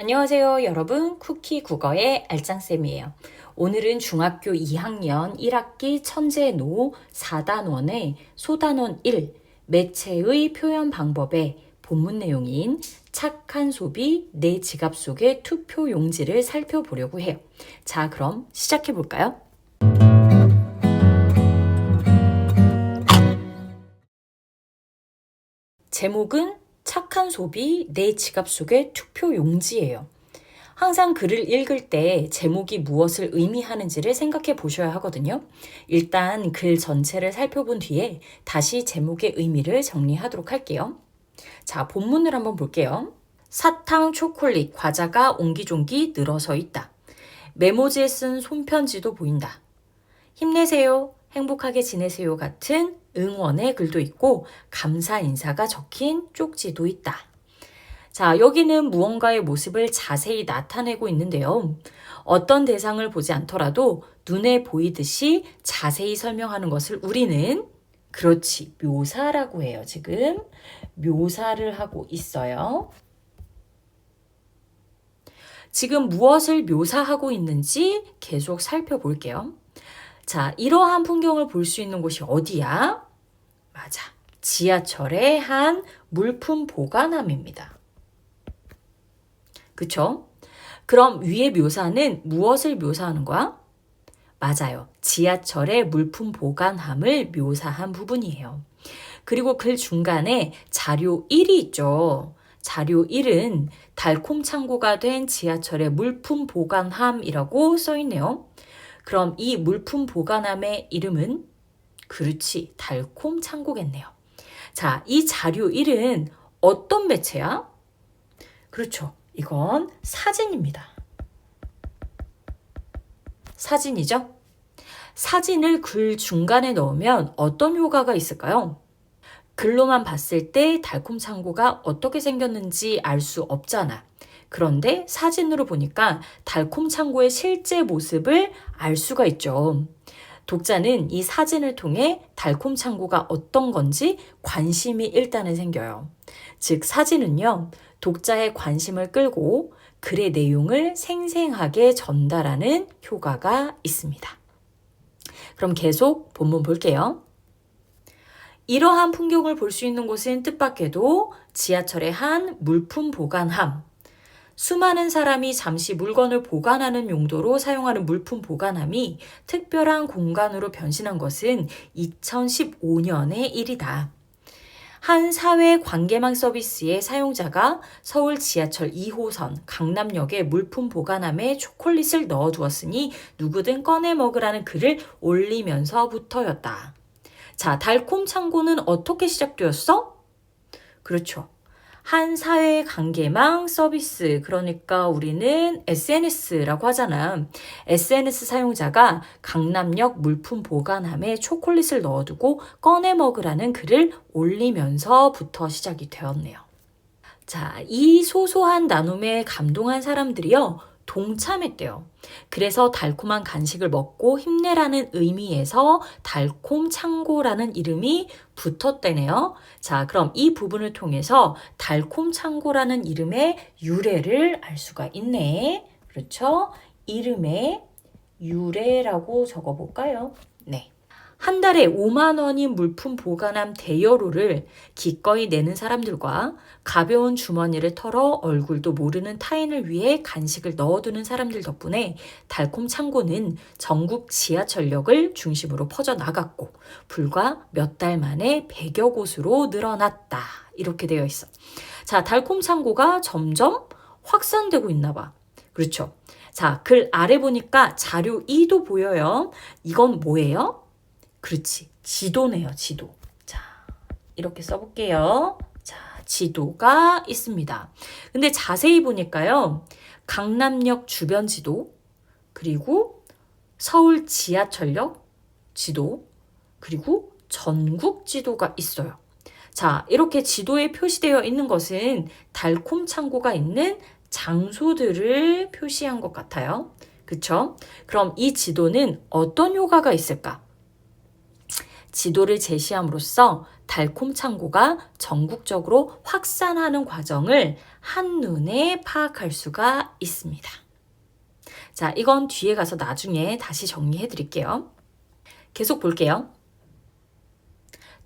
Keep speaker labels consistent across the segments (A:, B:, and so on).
A: 안녕하세요, 여러분. 쿠키 국어의 알짱쌤이에요. 오늘은 중학교 2학년 1학기 천재노 4단원의 소단원 1 매체의 표현 방법의 본문 내용인 착한 소비 내 지갑 속의 투표 용지를 살펴보려고 해요. 자, 그럼 시작해 볼까요? 제목은 착한 소비 내 지갑 속의 투표 용지예요. 항상 글을 읽을 때 제목이 무엇을 의미하는지를 생각해 보셔야 하거든요. 일단 글 전체를 살펴본 뒤에 다시 제목의 의미를 정리하도록 할게요. 자, 본문을 한번 볼게요. 사탕, 초콜릿, 과자가 옹기종기 늘어서 있다. 메모지에 쓴 손편지도 보인다. 힘내세요, 행복하게 지내세요 같은 응원의 글도 있고 감사 인사가 적힌 쪽지도 있다. 자, 여기는 무언가의 모습을 자세히 나타내고 있는데요. 어떤 대상을 보지 않더라도 눈에 보이듯이 자세히 설명하는 것을 우리는 그렇지, 묘사라고 해요. 지금 묘사를 하고 있어요. 지금 무엇을 묘사하고 있는지 계속 살펴볼게요. 자, 이러한 풍경을 볼 수 있는 곳이 어디야? 맞아. 지하철의 한 물품 보관함입니다. 그쵸? 그럼 위의 묘사는 무엇을 묘사하는 거야? 맞아요. 지하철의 물품 보관함을 묘사한 부분이에요. 그리고 글 중간에 자료 1이 있죠. 자료 1은 달콤 창고가 된 지하철의 물품 보관함이라고 써 있네요. 그럼 이 물품 보관함의 이름은 그렇지, 달콤 창고겠네요. 자, 이 자료 1은 어떤 매체야? 그렇죠. 이건 사진입니다. 사진이죠? 사진을 글 중간에 넣으면 어떤 효과가 있을까요? 글로만 봤을 때 달콤 창고가 어떻게 생겼는지 알 수 없잖아. 그런데 사진으로 보니까 달콤 창고의 실제 모습을 알 수가 있죠. 독자는 이 사진을 통해 달콤 창고가 어떤 건지 관심이 일단은 생겨요. 즉, 사진은요, 독자의 관심을 끌고 글의 내용을 생생하게 전달하는 효과가 있습니다. 그럼 계속 본문 볼게요. 이러한 풍경을 볼 수 있는 곳은 뜻밖에도 지하철의 한 물품 보관함. 수많은 사람이 잠시 물건을 보관하는 용도로 사용하는 물품 보관함이 특별한 공간으로 변신한 것은 2015년의 일이다. 한 사회 관계망 서비스의 사용자가 서울 지하철 2호선 강남역에 물품 보관함에 초콜릿을 넣어두었으니 누구든 꺼내 먹으라는 글을 올리면서부터였다. 자, 달콤 창고는 어떻게 시작되었어? 그렇죠. 한 사회 관계망 서비스, 그러니까 우리는 SNS라고 하잖아. SNS 사용자가 강남역 물품 보관함에 초콜릿을 넣어두고 꺼내 먹으라는 글을 올리면서부터 시작이 되었네요. 자, 이 소소한 나눔에 감동한 사람들이요, 동참했대요. 그래서 달콤한 간식을 먹고 힘내라는 의미에서 달콤 창고라는 이름이 붙었대네요. 자, 그럼 이 부분을 통해서 달콤 창고라는 이름의 유래를 알 수가 있네. 그렇죠? 이름의 유래라고 적어볼까요? 네. 한 달에 5만 원인 물품 보관함 대여료를 기꺼이 내는 사람들과 가벼운 주머니를 털어 얼굴도 모르는 타인을 위해 간식을 넣어두는 사람들 덕분에 달콤 창고는 전국 지하철역을 중심으로 퍼져나갔고 불과 몇 달 만에 100여 곳으로 늘어났다. 이렇게 되어 있어. 자, 달콤 창고가 점점 확산되고 있나 봐. 그렇죠. 자, 글 아래 보니까 자료 2도 보여요. 이건 뭐예요? 그렇지. 지도네요, 지도. 자, 이렇게 써볼게요. 자, 지도가 있습니다. 근데 자세히 보니까요, 강남역 주변 지도, 그리고 서울 지하철역 지도, 그리고 전국 지도가 있어요. 자, 이렇게 지도에 표시되어 있는 것은 달콤 창고가 있는 장소들을 표시한 것 같아요. 그쵸? 그럼 이 지도는 어떤 효과가 있을까? 지도를 제시함으로써 달콤 창고가 전국적으로 확산하는 과정을 한눈에 파악할 수가 있습니다. 자, 이건 뒤에 가서 나중에 다시 정리해 드릴게요. 계속 볼게요.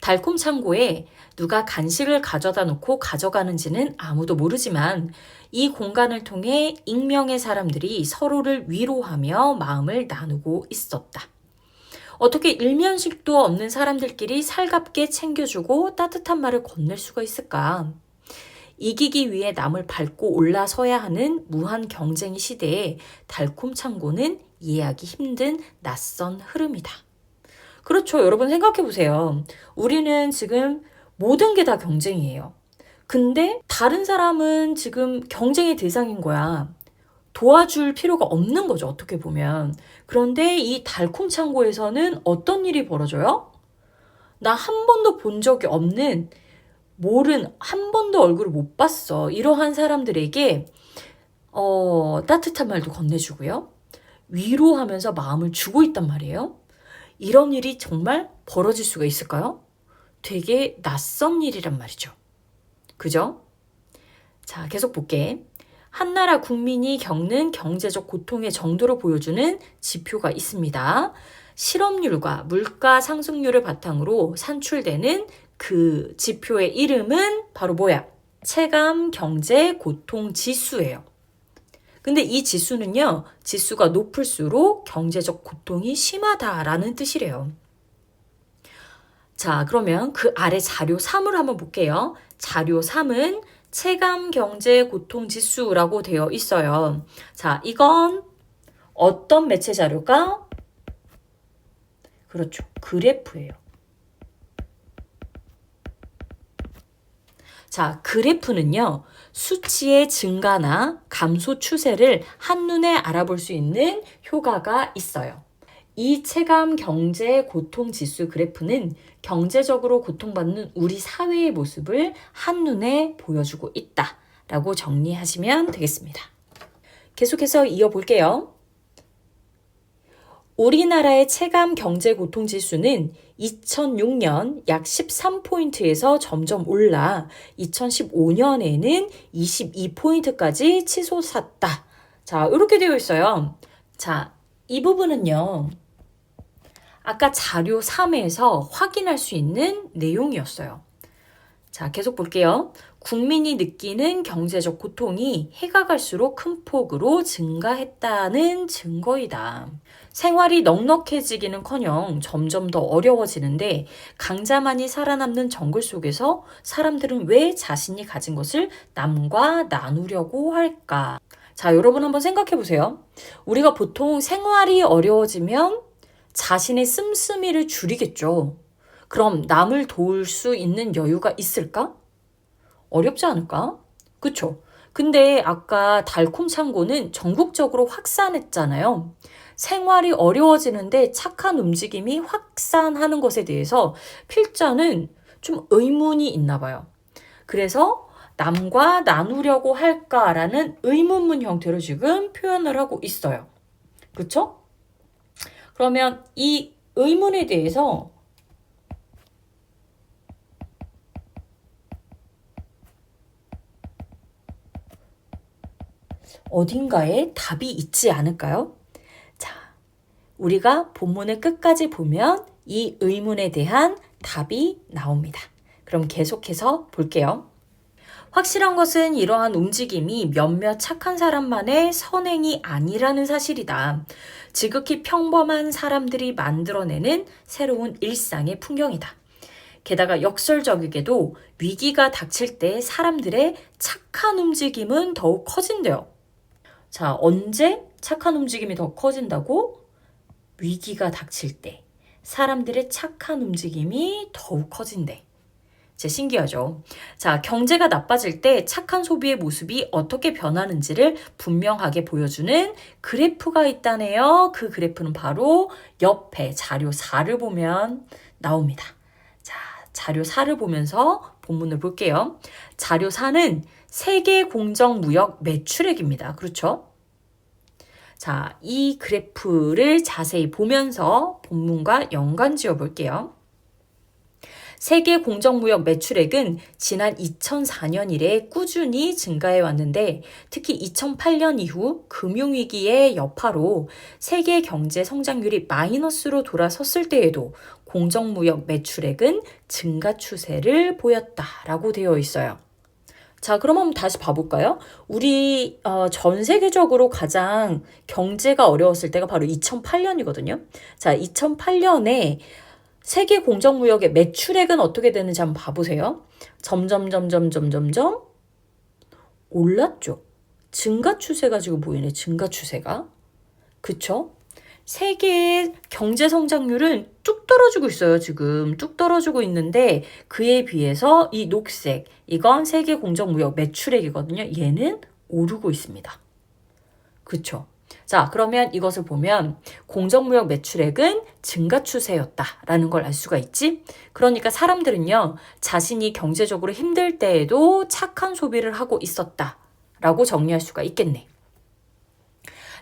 A: 달콤 창고에 누가 간식을 가져다 놓고 가져가는지는 아무도 모르지만 이 공간을 통해 익명의 사람들이 서로를 위로하며 마음을 나누고 있었다. 어떻게 일면식도 없는 사람들끼리 살갑게 챙겨주고 따뜻한 말을 건넬 수가 있을까? 이기기 위해 남을 밟고 올라서야 하는 무한 경쟁 시대에 달콤 창고는 이해하기 힘든 낯선 흐름이다. 그렇죠. 여러분 생각해 보세요. 우리는 지금 모든 게 다 경쟁이에요. 근데 다른 사람은 지금 경쟁의 대상인 거야. 도와줄 필요가 없는 거죠. 어떻게 보면. 그런데 이 달콤 창고에서는 어떤 일이 벌어져요? 나 한 번도 본 적이 없는, 한 번도 얼굴을 못 봤어. 이러한 사람들에게 따뜻한 말도 건네주고요. 위로하면서 마음을 주고 있단 말이에요. 이런 일이 정말 벌어질 수가 있을까요? 되게 낯선 일이란 말이죠. 그죠? 자, 계속 볼게. 한 나라 국민이 겪는 경제적 고통의 정도를 보여주는 지표가 있습니다. 실업률과 물가 상승률을 바탕으로 산출되는 그 지표의 이름은 바로 뭐야? 체감 경제 고통 지수예요. 근데 이 지수는요, 지수가 높을수록 경제적 고통이 심하다라는 뜻이래요. 자, 그러면 그 아래 자료 3을 한번 볼게요. 자료 3은 체감 경제 고통 지수라고 되어 있어요. 자, 이건 어떤 매체 자료가? 그렇죠. 그래프예요. 자, 그래프는요, 수치의 증가나 감소 추세를 한눈에 알아볼 수 있는 효과가 있어요. 이 체감 경제 고통 지수 그래프는 경제적으로 고통받는 우리 사회의 모습을 한눈에 보여주고 있다라고 정리하시면 되겠습니다. 계속해서 이어볼게요. 우리나라의 체감 경제 고통 지수는 2006년 약 13포인트에서 점점 올라 2015년에는 22포인트까지 치솟았다. 자, 이렇게 되어 있어요. 자, 이 부분은요, 아까 자료 3에서 확인할 수 있는 내용이었어요. 자, 계속 볼게요. 국민이 느끼는 경제적 고통이 해가 갈수록 큰 폭으로 증가했다는 증거이다. 생활이 넉넉해지기는커녕 점점 더 어려워지는데 강자만이 살아남는 정글 속에서 사람들은 왜 자신이 가진 것을 남과 나누려고 할까? 자, 여러분 한번 생각해 보세요. 우리가 보통 생활이 어려워지면 자신의 씀씀이를 줄이겠죠. 그럼 남을 도울 수 있는 여유가 있을까? 어렵지 않을까? 그쵸? 근데 아까 달콤 창고는 전국적으로 확산했잖아요. 생활이 어려워지는데 착한 움직임이 확산하는 것에 대해서 필자는 좀 의문이 있나 봐요. 그래서 남과 나누려고 할까라는 의문문 형태로 지금 표현을 하고 있어요. 그렇죠? 그러면 이 의문에 대해서 어딘가에 답이 있지 않을까요? 자, 우리가 본문을 끝까지 보면 이 의문에 대한 답이 나옵니다. 그럼 계속해서 볼게요. 확실한 것은 이러한 움직임이 몇몇 착한 사람만의 선행이 아니라는 사실이다. 지극히 평범한 사람들이 만들어내는 새로운 일상의 풍경이다. 게다가 역설적이게도 위기가 닥칠 때 사람들의 착한 움직임은 더욱 커진대요. 자, 언제 착한 움직임이 더 커진다고? 위기가 닥칠 때 사람들의 착한 움직임이 더욱 커진대. 진짜 신기하죠? 자, 경제가 나빠질 때 착한 소비의 모습이 어떻게 변하는지를 분명하게 보여주는 그래프가 있다네요. 그 그래프는 바로 옆에 자료 4를 보면 나옵니다. 자, 자료 4를 보면서 본문을 볼게요. 자료 4는 세계 공정무역 매출액입니다. 그렇죠? 자, 이 그래프를 자세히 보면서 본문과 연관 지어 볼게요. 세계 공정무역 매출액은 지난 2004년 이래 꾸준히 증가해 왔는데 특히 2008년 이후 금융위기의 여파로 세계 경제 성장률이 마이너스로 돌아섰을 때에도 공정무역 매출액은 증가 추세를 보였다라고 되어 있어요. 자, 그럼 한번 다시 봐볼까요? 우리 전 세계적으로 가장 경제가 어려웠을 때가 바로 2008년이거든요. 자, 2008년에 세계 공정무역의 매출액은 어떻게 되는지 한번 봐보세요. 점점 올랐죠. 증가 추세가 지금 보이네. 증가 추세가. 그쵸? 세계의 경제 성장률은 뚝 떨어지고 있어요. 지금 뚝 떨어지고 있는데 그에 비해서 이 녹색, 이건 세계 공정무역 매출액이거든요. 얘는 오르고 있습니다. 그쵸? 자, 그러면 이것을 보면 공정무역 매출액은 증가 추세였다라는 걸 알 수가 있지? 그러니까 사람들은요, 자신이 경제적으로 힘들 때에도 착한 소비를 하고 있었다라고 정리할 수가 있겠네.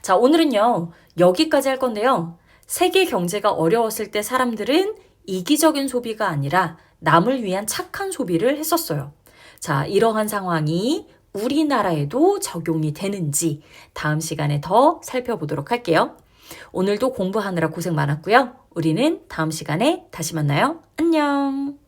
A: 자, 오늘은요, 여기까지 할 건데요. 세계 경제가 어려웠을 때 사람들은 이기적인 소비가 아니라 남을 위한 착한 소비를 했었어요. 자, 이러한 상황이 우리나라에도 적용이 되는지 다음 시간에 더 살펴보도록 할게요. 오늘도 공부하느라 고생 많았고요. 우리는 다음 시간에 다시 만나요. 안녕.